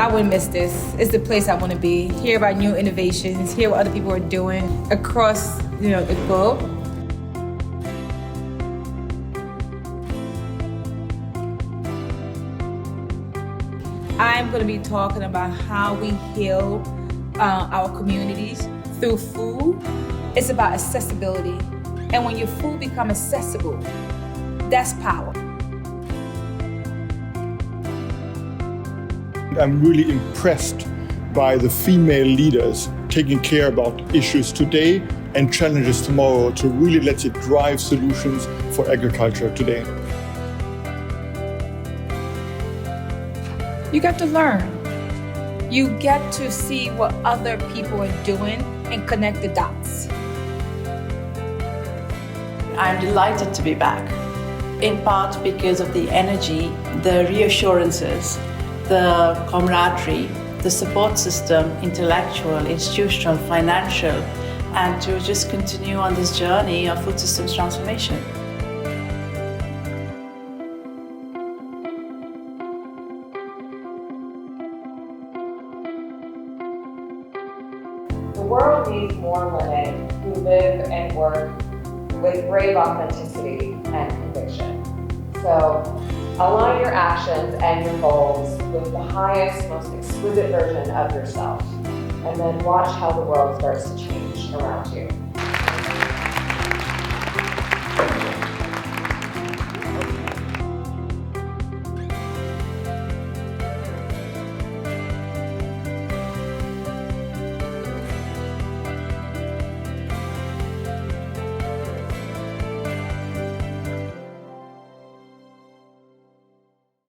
I wouldn't miss this. It's the place I want to be. Hear about new innovations, hear what other people are doing across, the globe. I'm going to be talking about how we heal our communities through food. It's about accessibility. And when your food becomes accessible, that's power. I'm really impressed by the female leaders taking care about issues today and challenges tomorrow to really let it drive solutions for agriculture today. You get to learn. You get to see what other people are doing and connect the dots. I'm delighted to be back, in part because of the energy, the reassurances, the camaraderie, the support system, intellectual, institutional, financial, and to just continue on this journey of food systems transformation. The world needs more women who live and work with brave authenticity and conviction. So align your actions and your goals with the highest, most exquisite version of yourself, and then watch how the world starts to change around you.